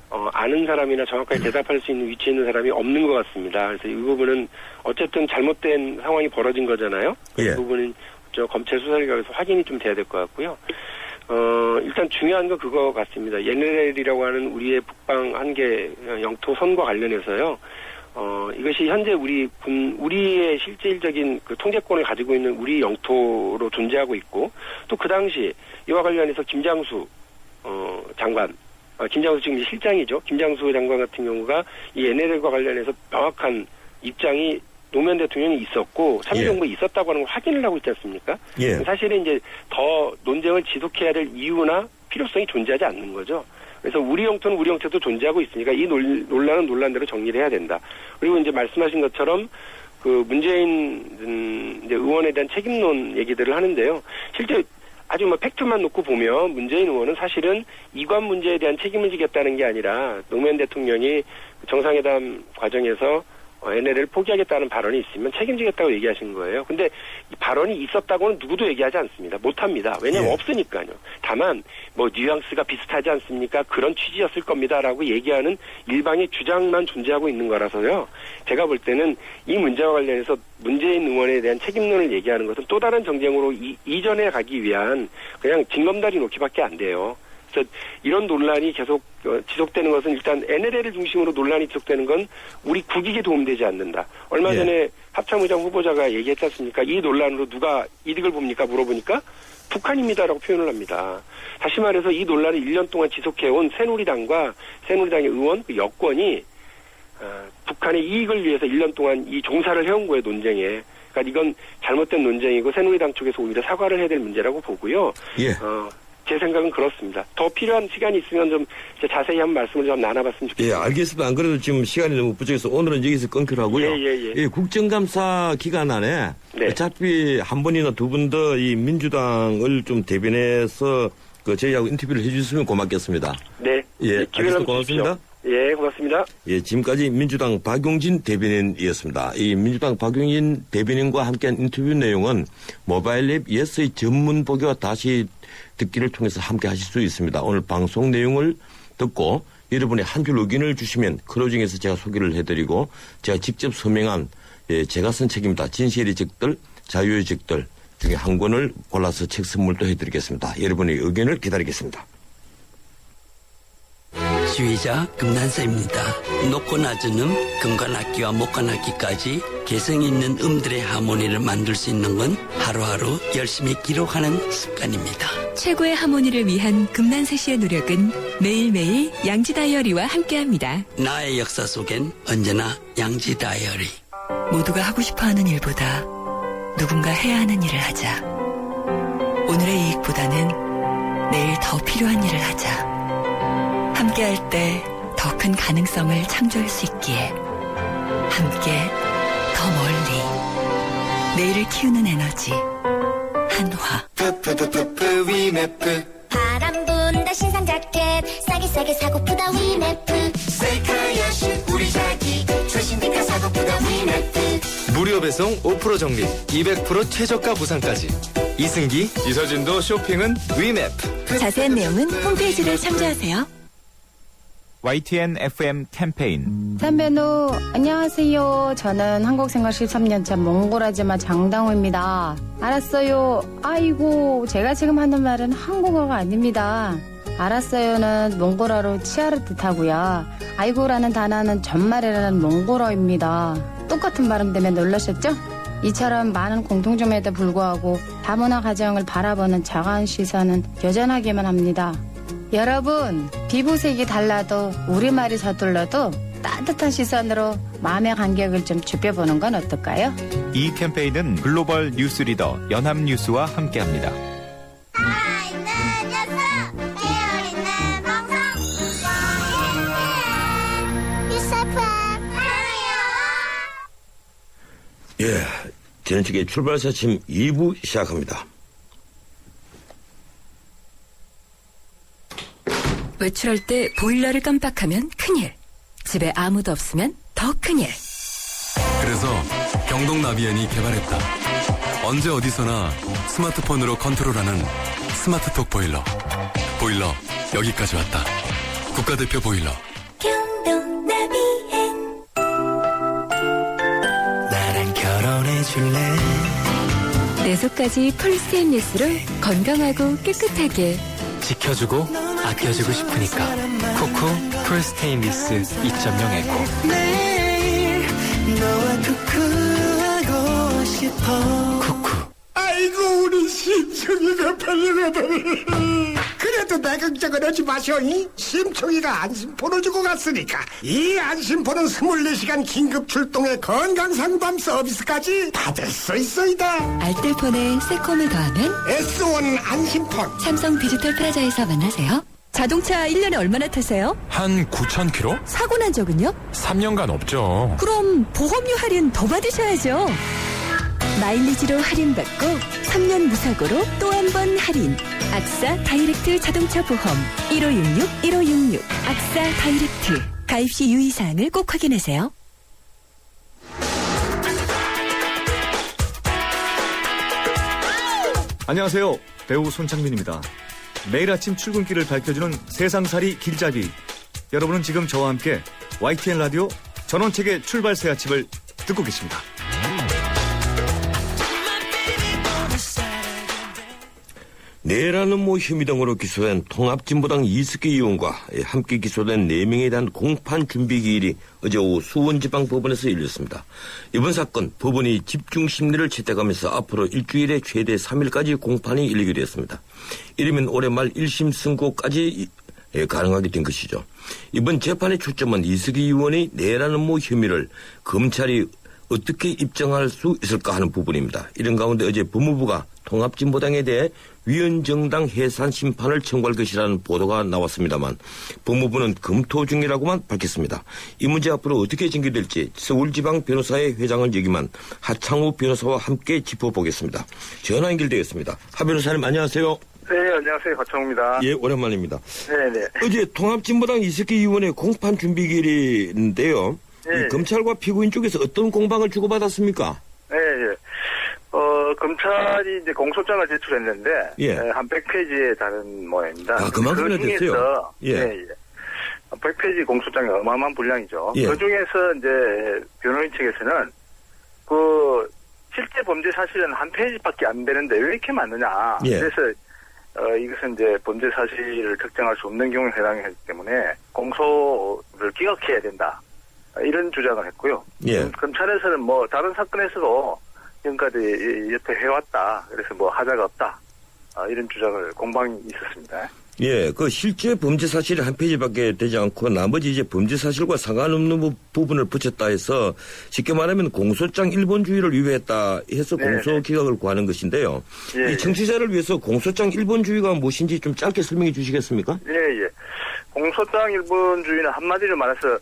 아는 사람이나 정확하게 대답할 수 있는 위치에 있는 사람이 없는 것 같습니다. 그래서 이 부분은 어쨌든 잘못된 상황이 벌어진 거잖아요. 이 부분은 검찰 수사를 가해서 확인이 좀 돼야 될 것 같고요. 일단 중요한 건 그거 같습니다. NLL이라고 하는 우리의 북방 한계 영토 선과 관련해서요. 이것이 현재 우리의 실질적인 그 통제권을 가지고 있는 우리 영토로 존재하고 있고, 또 그 당시 이와 관련해서 김장수 장관, 김장수 지금 이제 실장이죠. 김장수 장관 같은 경우가 이 NLL과 관련해서 명확한 입장이 노무현 대통령이 있었고 참여정부에 있었다고 하는 걸 확인을 하고 있지 않습니까? 예. 사실은 이제 더 논쟁을 지속해야 될 이유나 필요성이 존재하지 않는 거죠. 그래서 우리 영토는 우리 영토도 존재하고 있으니까 이 논란은 논란대로 정리를 해야 된다. 그리고 이제 말씀하신 것처럼 그 문재인 이제 의원에 대한 책임론 얘기들을 하는데요. 실제 아주 뭐 팩트만 놓고 보면 문재인 의원은 사실은 이관 문제에 대한 책임을 지겠다는 게 아니라 노무현 대통령이 정상회담 과정에서 NLL을 포기하겠다는 발언이 있으면 책임지겠다고 얘기하신 거예요. 근데 이 발언이 있었다고는 누구도 얘기하지 않습니다. 못합니다. 왜냐하면 없으니까요. 다만 뭐 뉘앙스가 비슷하지 않습니까? 그런 취지였을 겁니다라고 얘기하는 일방의 주장만 존재하고 있는 거라서요. 제가 볼 때는 이 문제와 관련해서 문재인 의원에 대한 책임론을 얘기하는 것은 또 다른 정쟁으로 이전에 가기 위한 그냥 징검다리 놓기밖에 안 돼요. 그래서 이런 논란이 계속 지속되는 것은 일단 NLL을 중심으로 논란이 지속되는 건 우리 국익에 도움되지 않는다. 얼마 전에 합참의장 후보자가 얘기했지 않습니까? 이 논란으로 누가 이득을 봅니까? 물어보니까 북한입니다라고 표현을 합니다. 다시 말해서 이 논란을 1년 동안 지속해온 새누리당과 새누리당의 의원, 그 여권이 북한의 이익을 위해서 1년 동안 이 종사를 해온 거예요, 논쟁에. 그러니까 이건 잘못된 논쟁이고 새누리당 쪽에서 오히려 사과를 해야 될 문제라고 보고요. 제 생각은 그렇습니다. 더 필요한 시간이 있으면 좀 자세히 한 말씀을 좀 나눠봤으면 좋겠습니다. 예, 알겠습니다. 안 그래도 지금 시간이 너무 부족해서 오늘은 여기서 끊기로 하고요. 예, 국정감사 기간 안에 어차피 한 번이나 두 번 더 이 민주당을 좀 대변해서 저희하고 인터뷰를 해주시면 고맙겠습니다. 네. 예, 알겠습니다. 고맙습니다. 예, 고맙습니다. 예, 지금까지 민주당 박용진 대변인이었습니다. 이 민주당 박용진 대변인과 함께한 인터뷰 내용은 모바일 앱 예스의 전문 보기와 다시 듣기를 통해서 함께 하실 수 있습니다. 오늘 방송 내용을 듣고 여러분의 한 줄 의견을 주시면 클로징에서 제가 소개를 해드리고 제가 직접 서명한 제가 쓴 책입니다. 진실의 책들, 자유의 책들 중에 한 권을 골라서 책 선물도 해드리겠습니다. 여러분의 의견을 기다리겠습니다. 지휘자 금난사입니다. 높고 낮은 금관악기와 목관악기까지 개성 있는 음들의 하모니를 만들 수 있는 건 하루하루 열심히 기록하는 습관입니다. 최고의 하모니를 위한 금난세 씨의 노력은 매일매일 양지 다이어리와 함께합니다. 나의 역사 속엔 언제나 양지 다이어리. 모두가 하고 싶어하는 일보다 누군가 해야 하는 일을 하자. 오늘의 이익보다는 내일 더 필요한 일을 하자. 함께할 때 더 큰 가능성을 창조할 수 있기에 함께 더 멀리 내일을 키우는 에너지 한화. 바람 분다 신상 자켓 싸게 사고프다 위메프 세이카야신 우리 자기 최신니까 사고프다 위메프 무료 배송 5% 적립 200% 최저가 보상까지. 이승기, 이서진도 쇼핑은 위메프. 자세한 내용은 홈페이지를 참조하세요. YTN FM 캠페인. 선배노 안녕하세요. 저는 한국생활 13년차 몽골아지마 장당호입니다. 알았어요. 아이고 제가 지금 하는 말은 한국어가 아닙니다. 알았어요는 몽골어로 치아를 뜻하고요. 아이고라는 단어는 전말이라는 몽골어입니다. 똑같은 발음 때문에 놀라셨죠? 이처럼 많은 공통점에도 불구하고 다문화 가정을 바라보는 차가운 시선은 여전하기만 합니다. 여러분, 피부색이 달라도 우리말이 서툴러도 따뜻한 시선으로 마음의 간격을 좀 좁혀보는 건 어떨까요? 이 캠페인은 글로벌 뉴스리더 연합뉴스와 함께합니다. 예, 지난주에 출발사침 2부 시작합니다. 외출할 때 보일러를 깜빡하면 큰일. 집에 아무도 없으면 더 큰일. 그래서 경동나비엔이 개발했다. 언제 어디서나 스마트폰으로 컨트롤하는 스마트톡 보일러. 보일러 여기까지 왔다. 국가대표 보일러. 경동나비엔 나랑 결혼해줄래? 내 속까지 풀 스테인리스로 건강하고 깨끗하게 지켜주고 아껴주고 싶으니까 코코 풀 스테인리스 2.0 에코. 매일 너와 쿠쿠하고 싶어. 쿠쿠. 아이고 우리 심청이가 팔려가다니. 그래도 내 걱정은 하지 마셔. 심청이가 안심폰을 주고 갔으니까 이 안심폰은 24시간 긴급 출동의 건강상담 서비스까지 받을 수 있어이다. 알뜰폰에 새콤을 더하면 S1 안심폰. 삼성 디지털 프라자에서 만나세요. 자동차 1년에 얼마나 타세요? 한 9,000km? 사고 난 적은요? 3년간 없죠. 그럼 보험료 할인 더 받으셔야죠. 마일리지로 할인받고 3년 무사고로 또 한 번 할인. 악사 다이렉트 자동차 보험 1566 악사 다이렉트. 가입 시 유의사항을 꼭 확인하세요. 안녕하세요. 배우 손창민입니다. 매일 아침 출근길을 밝혀주는 세상살이 길잡이. 여러분은 지금 저와 함께 YTN 라디오 전원책의 출발 새 아침을 듣고 계십니다. 내라는 모 혐의 등으로 기소된 통합진보당 이승기 의원과 함께 기소된 4명에 대한 공판 준비 기일이 어제 오후 수원지방법원에서 열렸습니다. 이번 사건 법원이 집중심리를 채택하면서 앞으로 일주일에 최대 3일까지 공판이 열리게 되었습니다. 이르면 올해 말 1심 선고까지 가능하게 된 것이죠. 이번 재판의 초점은 이승기 의원의 내라는 모 혐의를 검찰이 어떻게 입증할 수 있을까 하는 부분입니다. 이런 가운데 어제 법무부가 통합진보당에 대해 위헌정당 해산 심판을 청구할 것이라는 보도가 나왔습니다만 법무부는 검토 중이라고만 밝혔습니다. 이 문제 앞으로 어떻게 전개될지 서울지방 변호사회 회장을 역임한 하창우 변호사와 함께 짚어보겠습니다. 전화 연결되겠습니다. 하 변호사님 안녕하세요. 네, 안녕하세요. 하창우입니다. 예, 오랜만입니다. 네네. 어제 통합진보당 이승기 의원의 공판 준비기일인데요. 네. 검찰과 피고인 쪽에서 어떤 공방을 주고받았습니까? 네, 예. 검찰이 이제 공소장을 제출했는데, 예. 한 100페이지에 다른 모양입니다. 아, 그만큼이나 됐어요? 예. 예. 100페이지 공소장이 어마어마한 분량이죠. 예. 그 중에서 이제 변호인 측에서는 실제 범죄 사실은 한 페이지밖에 안 되는데 왜 이렇게 많느냐. 예. 그래서 이것은 이제 범죄 사실을 특정할 수 없는 경우에 해당하기 때문에 공소를 기각해야 된다. 이런 주장을 했고요. 예. 검찰에서는 다른 사건에서도 지금까지 여태 해왔다. 그래서 하자가 없다. 이런 주장을 공방이 있었습니다. 예, 실제 범죄 사실이 한 페이지밖에 되지 않고 나머지 이제 범죄 사실과 상관없는 부분을 붙였다 해서 쉽게 말하면 공소장 일본주의를 위배했다 해서 공소 기각을 구하는 것인데요. 예, 이 청취자를 위해서 공소장 일본주의가 무엇인지 좀 짧게 설명해 주시겠습니까? 예. 공소장 일본주의는 한마디로 말해서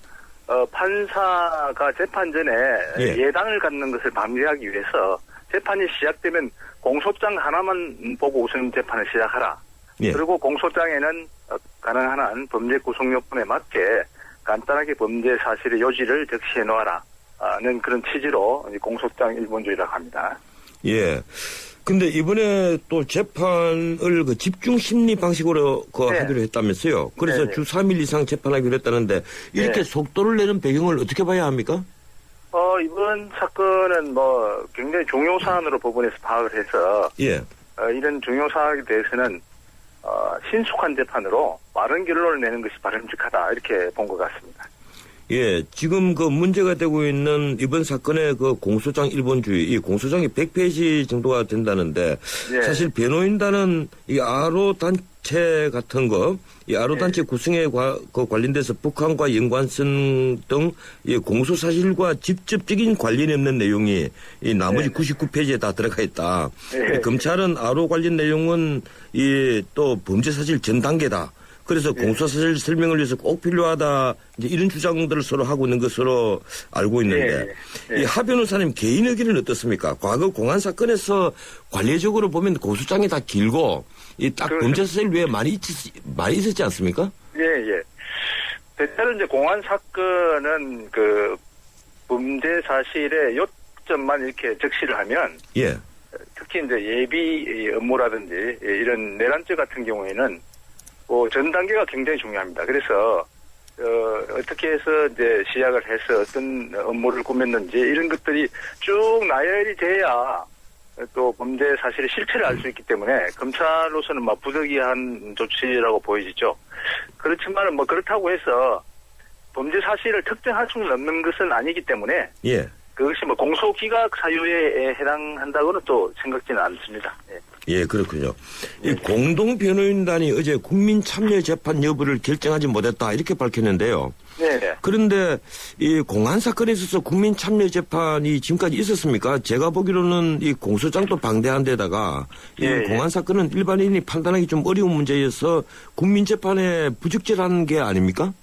판사가 재판 전에 예당을 갖는 것을 방지하기 위해서 재판이 시작되면 공소장 하나만 보고 우선 재판을 시작하라. 예. 그리고 공소장에는 가능한 한 범죄 구성 요건에 맞게 간단하게 범죄 사실의 요지를 적시해 놓아라는 그런 취지로 공소장 일본주의라고 합니다. 예. 근데 이번에 또 재판을 집중 심리 방식으로 하기로 했다면서요. 그래서 주 3일 이상 재판하기로 했다는데 이렇게 속도를 내는 배경을 어떻게 봐야 합니까? 이번 사건은 굉장히 중요 사안으로 법원에서 파악을 해서 이런 중요 사안에 대해서는 신속한 재판으로 빠른 결론을 내는 것이 바람직하다 이렇게 본 것 같습니다. 예, 지금 문제가 되고 있는 이번 사건의 공소장 일본주의, 이 공소장이 100페이지 정도가 된다는데, 사실 변호인단은 이 아로 단체 같은 이 아로 단체 구성에 관련돼서 북한과 연관성 등 공소 사실과 직접적인 관련이 없는 내용이 이 나머지 99페이지에 다 들어가 있다. 검찰은 아로 관련 내용은 또 범죄 사실 전 단계다. 그래서 공소사실 설명을 위해서 꼭 필요하다. 이제 이런 주장들을 서로 하고 있는 것으로 알고 있는데 이 하 변호사님 개인 의견은 어떻습니까? 과거 공안 사건에서 관례적으로 보면 공소장이 다 길고 이 딱 범죄 사실 외에 많이 있었지 않습니까? 예. 대체로 이제 공안 사건은 범죄 사실의 요점만 이렇게 적시를 하면 특히 이제 예비 업무라든지 이런 내란죄 같은 경우에는 전 단계가 굉장히 중요합니다. 그래서 어떻게 해서 이제 시작을 해서 어떤 업무를 꾸몄는지 이런 것들이 쭉 나열이 돼야 또 범죄 사실의 실체를 알 수 있기 때문에 검찰로서는 부득이한 조치라고 보이죠. 그렇지만 그렇다고 해서 범죄 사실을 특정할 수는 없는 것은 아니기 때문에 그것이 뭐 공소기각 사유에 해당한다고는 또 생각지는 않습니다. 예. 예, 그렇군요. 이 공동변호인단이 어제 국민참여재판 여부를 결정하지 못했다 이렇게 밝혔는데요. 네. 그런데 이 공안 사건에 있어서 국민참여재판이 지금까지 있었습니까? 제가 보기로는 이 공소장도 방대한 데다가 이 공안 사건은 일반인이 판단하기 좀 어려운 문제여서 국민재판에 부적절한 게 아닙니까?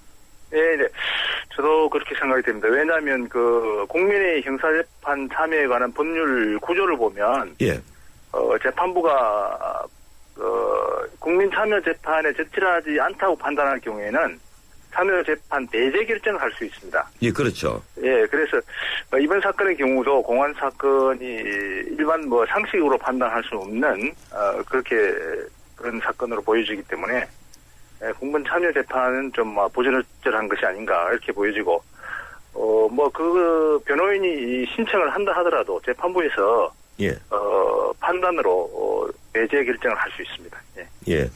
네. 저도 그렇게 생각이 됩니다. 왜냐하면 그 국민의 형사재판 참여에 관한 법률 구조를 보면 재판부가 국민 참여 재판에 적절하지 않다고 판단할 경우에는 참여 재판 배제 결정을 할 수 있습니다. 예, 그렇죠. 예, 그래서 이번 사건의 경우도 공안 사건이 일반 뭐 상식으로 판단할 수 없는 그런 사건으로 보여지기 때문에 국민 참여 재판은 좀 부적절한 것이 아닌가 이렇게 보여지고 그 변호인이 신청을 한다 하더라도 재판부에서 판단으로 배제 결정을 할 수 있습니다. 예.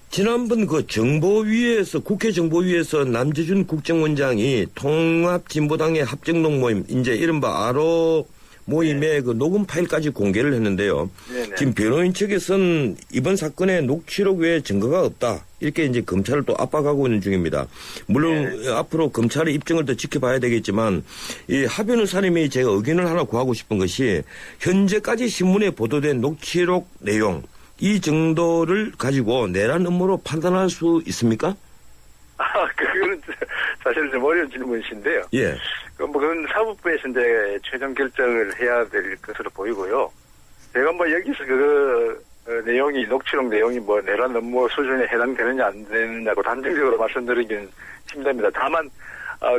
지난번 그 정보위에서 국회 정보위에서 남재준 국정원장이 통합진보당의 합정농 모임 이제 이른바 아로 모임의 그 녹음 파일까지 공개를 했는데요. 지금 변호인 측에서는 이번 사건에 녹취록 외에 증거가 없다. 이렇게 이제 검찰을 또 압박하고 있는 중입니다. 물론 앞으로 검찰의 입증을 더 지켜봐야 되겠지만 이 하 변호사님이 제가 의견을 하나 구하고 싶은 것이 현재까지 신문에 보도된 녹취록 내용 이 정도를 가지고 내란 음모로 판단할 수 있습니까? 그거는 사실 좀 어려운 질문이신데요. 예. 그건 사법부에서 이제 최종 결정을 해야 될 것으로 보이고요. 제가 여기서 내용이, 녹취록 내용이 내란 음모 수준에 해당되느냐 안 되느냐고 단정적으로 말씀드리긴 힘듭니다. 다만,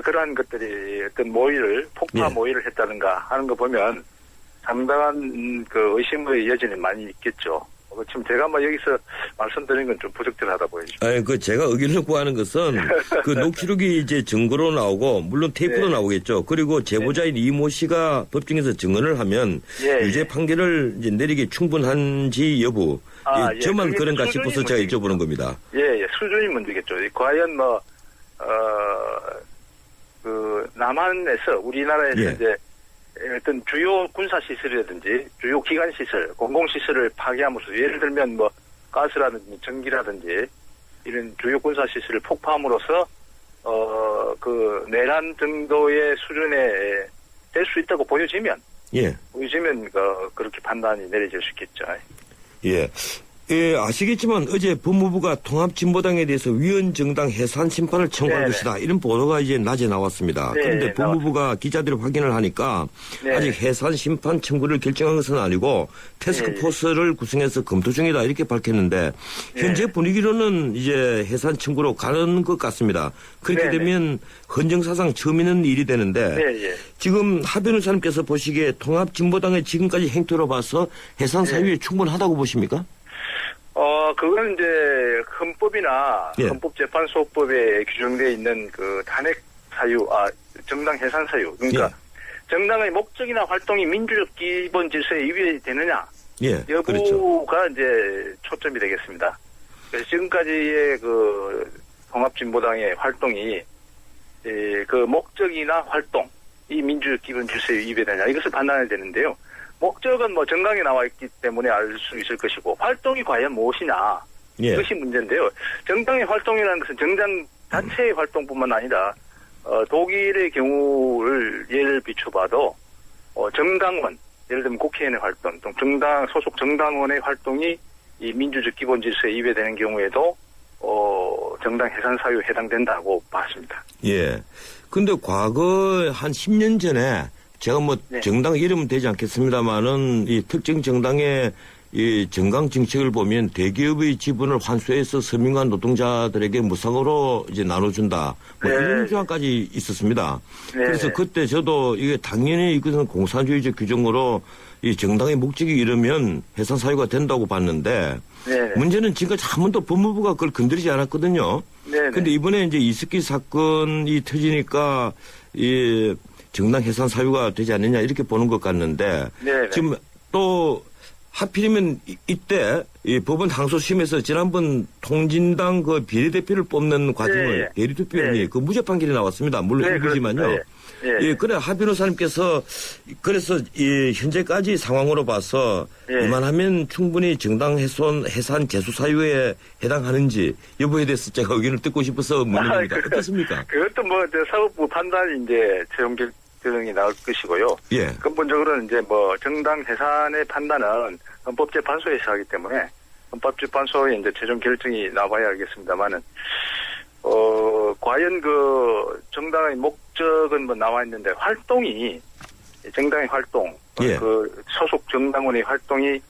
그러한 것들이 어떤 폭파 모의를 했다는가 하는 거 보면 상당한 의심의 여지는 많이 있겠죠. 지금 제가 여기서 말씀드리는 건 좀 부적절하다 보이죠. 아니, 제가 의견을 구하는 것은 그 녹취록이 이제 증거로 나오고, 물론 테이프로 나오겠죠. 그리고 제보자인 이모 씨가 법정에서 증언을 하면 유죄 판결을 이제 내리기 충분한지 여부. 저만 그런가 싶어서 제가 여쭤보는 겁니다. 수준이 문제겠죠. 과연 남한에서, 우리나라에서 이제 어떤 주요 군사시설이라든지 주요 기관시설, 공공시설을 파괴함으로써 예를 들면 가스라든지 전기라든지 이런 주요 군사시설을 폭파함으로써 내란 정도의 수준에 될 수 있다고 보여지면 그렇게 판단이 내려질 수 있겠죠. 아시겠지만 어제 법무부가 통합진보당에 대해서 위헌정당 해산 심판을 청구할 것이다. 이런 보도가 이제 낮에 나왔습니다. 그런데 법무부가 기자들이 확인을 하니까 아직 해산 심판 청구를 결정한 것은 아니고 태스크포스를 구성해서 검토 중이다. 이렇게 밝혔는데 현재 분위기로는 이제 해산 청구로 가는 것 같습니다. 그렇게 되면 헌정사상 처음 있는 일이 되는데 지금 하 변호사님께서 보시기에 통합진보당의 지금까지 행태로 봐서 해산 사유에 충분하다고 보십니까? 그건 이제 헌법이나 헌법재판소법에 규정되어 있는 단핵 사유, 정당 해산 사유. 그러니까 정당의 목적이나 활동이 민주적 기본 질서에 위배되느냐 여부가 이제 초점이 되겠습니다. 그래서 지금까지의 통합진보당의 활동이 목적이나 활동, 이 민주적 기본 질서에 위배되느냐 이것을 판단해야 되는데요. 목적은 정강에 나와 있기 때문에 알 수 있을 것이고 활동이 과연 무엇이냐 이것이 문제인데요. 정당의 활동이라는 것은 정당 자체의 활동뿐만 아니라 독일의 경우를 예를 비춰봐도 정당원, 예를 들면 국회의원의 활동, 또 소속 정당원의 활동이 이 민주적 기본 질서에 위배되는 경우에도 정당 해산 사유에 해당된다고 봤습니다. 근데 과거 한 10년 전에 제가 정당 이름은 되지 않겠습니다만은 이 특정 정당의 이 정강 정책을 보면 대기업의 지분을 환수해서 서민과 노동자들에게 무상으로 이제 나눠준다. 이런 조항까지 있었습니다. 그래서 그때 저도 이게 당연히 이것은 공산주의적 규정으로 이 정당의 목적이 이르면 해산 사유가 된다고 봤는데 문제는 지금까지 한 번도 법무부가 그걸 건드리지 않았거든요. 근데 이번에 이제 이스키 사건이 터지니까 정당 해산 사유가 되지 않느냐 이렇게 보는 것 같는데 지금 또 하필이면 이때 이 법원 항소심에서 지난번 통진당 그 비례대표를 뽑는 과정을 대리투표에 그 무죄 판결이 나왔습니다. 물론 일부지만요. 그래 하 변호사님께서 그래서 이 현재까지 상황으로 봐서 이만하면 충분히 정당 해산 재수 사유에 해당하는지 여부에 대해서 제가 의견을 듣고 싶어서 묻는겁니다. 어떻습니까? 그것도 뭐 사법부 판단이 이제 최종 결정이 나올 것이고요. 근본적으로는 이제 뭐 정당 해산의 판단은 헌법재판소에서 하기 때문에 헌법재판소에 이제 최종 결정이 나와야 알겠습니다만은 과연 그 정당의 목적은 뭐 나와 있는데 활동이 정당의 활동, 그 소속 정당원의 활동이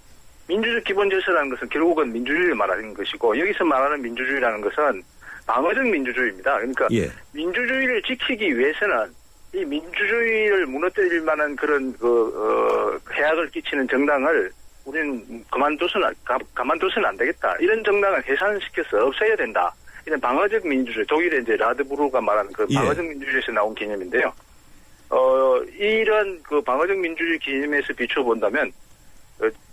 민주적 기본 질서라는 것은 결국은 민주주의를 말하는 것이고 여기서 말하는 민주주의라는 것은 방어적 민주주의입니다. 그러니까 민주주의를 지키기 위해서는 이 민주주의를 무너뜨릴 만한 그런 해악을 끼치는 정당을 우리는 가만둬서는 안 되겠다. 이런 정당을 해산시켜서 없애야 된다. 이런 방어적 민주주의, 독일의 이제 라드부르가 말하는 그 방어적 민주주의에서 나온 개념인데요. 이런 그 방어적 민주주의 개념에서 비춰본다면,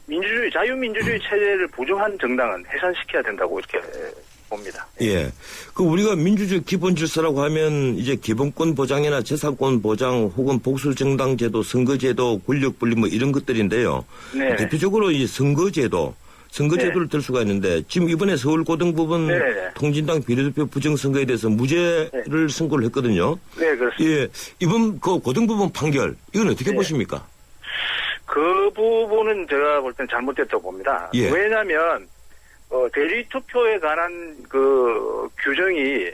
민주주의, 자유민주주의 체제를 부정한 정당은 해산시켜야 된다고 이렇게 봅니다. 그 우리가 민주주의 기본 질서라고 하면 이제 기본권 보장이나 재산권 보장 혹은 복수정당 제도, 선거제도, 권력분리 뭐 이런 것들인데요. 대표적으로 이 선거제도를 들 수가 있는데 지금 이번에 서울고등법원 통진당 비례대표 부정선거에 대해서 무죄를 선고를 했거든요. 그렇습니다. 이번 그 고등법원 판결 이건 어떻게 보십니까? 그 부분은 제가 볼 땐 잘못됐다고 봅니다. 왜냐하면 대리투표에 관한 그 규정이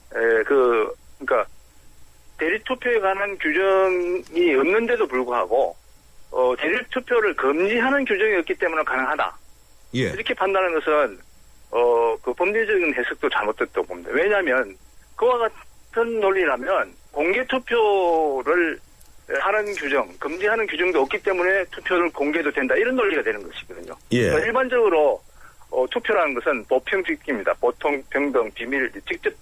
그러니까 대리투표에 관한 규정이 없는데도 불구하고 대리투표를 금지하는 규정이 없기 때문에 가능하다. 이렇게 판단하는 것은 그 법리적인 해석도 잘못됐다고 봅니다. 왜냐하면 그와 같은 논리라면 공개투표를 하는 규정, 금지하는 규정도 없기 때문에 투표를 공개도 된다. 이런 논리가 되는 것이거든요. 그러니까 일반적으로 투표라는 것은 보편직입니다. 보통, 평등, 비밀, 직접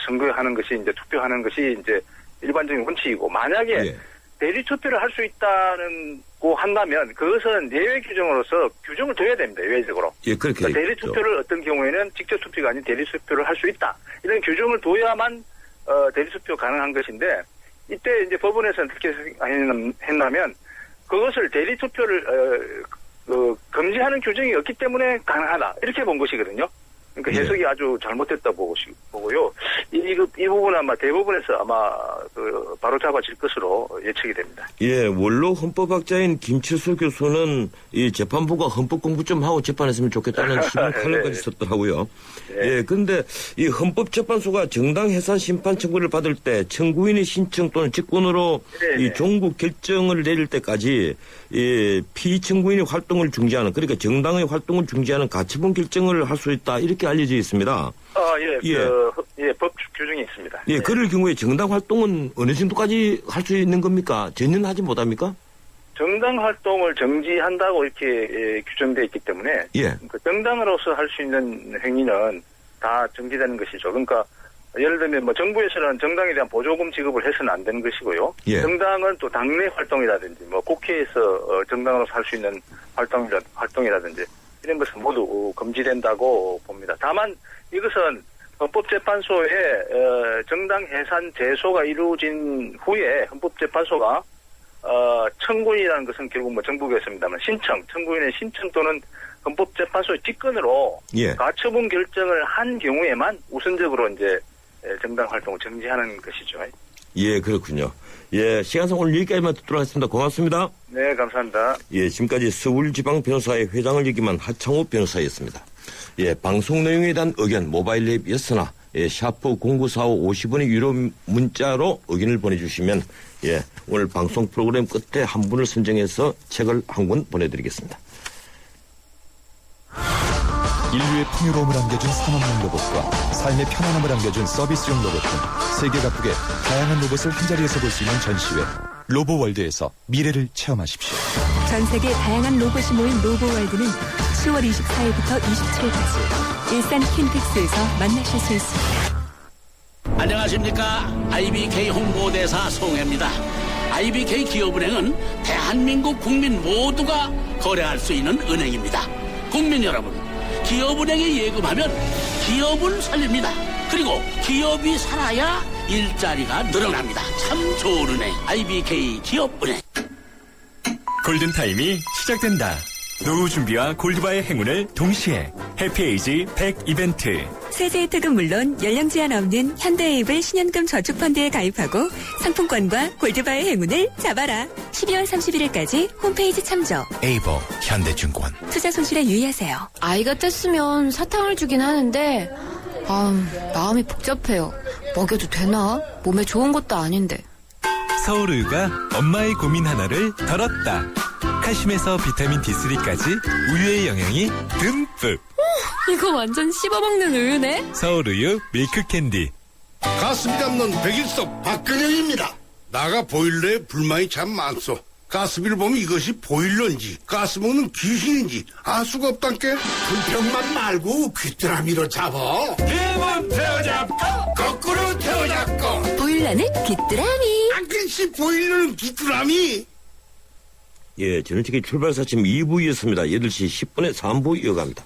선거하는 것이 이제 투표하는 것이 이제 일반적인 원칙이고 만약에 대리 투표를 할 수 있다고 한다면 그것은 예외 규정으로서 규정을 둬야 됩니다. 예외적으로. 그렇게 그러니까 대리 투표를 어떤 경우에는 직접 투표가 아닌 대리 투표를 할 수 있다. 이런 규정을 둬야만 대리 투표 가능한 것인데 이때 이제 법원에서는 어떻게 했냐면 그것을 대리 투표를 금지하는 규정이 없기 때문에 가능하다. 이렇게 본 것이거든요. 그러니까 해석이 아주 잘못됐다고 보고요. 이 부분은 아마 대법원에서 아마 바로 잡아질 것으로 예측이 됩니다. 원로 헌법학자인 김칠수 교수는 이 재판부가 헌법 공부 좀 하고 재판했으면 좋겠다는 심한 칼럼까지 썼더라고요. 그런데 이 헌법재판소가 정당 해산 심판 청구를 받을 때 청구인의 신청 또는 직권으로 이 종국 결정을 내릴 때까지 이 피청구인의 활동을 중지하는 그러니까 정당의 활동을 중지하는 가처분 결정을 할 수 있다 이렇게 알려져 있습니다. 법 규정이 있습니다. 그럴 경우에 정당 활동은 어느 정도까지 할 수 있는 겁니까? 전혀 하지 못합니까? 정당 활동을 정지한다고 이렇게 규정되어 있기 때문에 그 정당으로서 할 수 있는 행위는 다 정지되는 것이죠. 그러니까 예를 들면 뭐 정부에서는 정당에 대한 보조금 지급을 해서는 안 되는 것이고요. 정당은 또 당내 활동이라든지 뭐 국회에서 정당으로서 할 수 있는 활동이라든지 이런 것은 모두 금지된다고 봅니다. 다만 이것은 헌법재판소에 정당 해산 제소가 이루어진 후에 헌법재판소가 청구인이라는 것은 결국 뭐 정부겠습니다만 청구인의 신청 또는 헌법재판소의 직권으로 가처분 결정을 한 경우에만 우선적으로 이제 정당 활동을 정지하는 것이죠. 그렇군요. 시간상 오늘 여기까지만 듣도록 하겠습니다. 고맙습니다. 네, 감사합니다. 지금까지 서울지방변호사회 회장을 역임한 하창호 변호사였습니다. 방송 내용에 대한 의견 모바일 앱이었으나 샤프 0945 50원의 유료 문자로 의견을 보내주시면 오늘 방송 프로그램 끝에 한 분을 선정해서 책을 한 권 보내드리겠습니다. 인류의 풍요로움을 안겨준 산업용 로봇과 삶의 편안함을 안겨준 서비스용 로봇 등 세계 각국의 다양한 로봇을 한자리에서 볼 수 있는 전시회 로보월드에서 미래를 체험하십시오. 전 세계 다양한 로봇이 모인 로보월드는 10월 24일부터 27일까지 일산 킨텍스에서 만나실 수 있습니다. 안녕하십니까. IBK 홍보대사 송혜입니다. IBK 기업은행은 대한민국 국민 모두가 거래할 수 있는 은행입니다. 국민 여러분, 기업은행에 예금하면 기업을 살립니다. 그리고 기업이 살아야 일자리가 늘어납니다. 참 좋은 은행, IBK 기업은행. 골든타임이 시작된다. 노후 준비와 골드바의 행운을 동시에 해피에이지 100 이벤트. 세제 혜택은 물론 연령 제한 없는 현대에이블 신연금 저축펀드에 가입하고 상품권과 골드바의 행운을 잡아라. 12월 31일까지 홈페이지 참조. 에이버 현대증권. 투자 손실에 유의하세요. 아이가 뗐으면 사탕을 주긴 하는데 마음이 복잡해요. 먹여도 되나? 몸에 좋은 것도 아닌데. 서울우유가 엄마의 고민 하나를 덜었다. 칼슘에서 비타민 D3까지 우유의 영양이 듬뿍. 이거 완전 씹어먹는 우유네? 서울우유 밀크캔디. 가스비 잡는 백일섭 박근영입니다. 나가 보일러에 불만이 참 많소. 가스비를 보면 이것이 보일러인지 가스 먹는 귀신인지 알 수가 없단께. 불평만 말고 귀뚜라미로 잡어. 힘은 태워잡고 거꾸로 태워잡고. 보일러는 귀뚜라미. 안글씨 보일러는 귀뚜라미. 예, 저는 지금 출발사침 2부였습니다. 8시 10분에 3부 이어갑니다.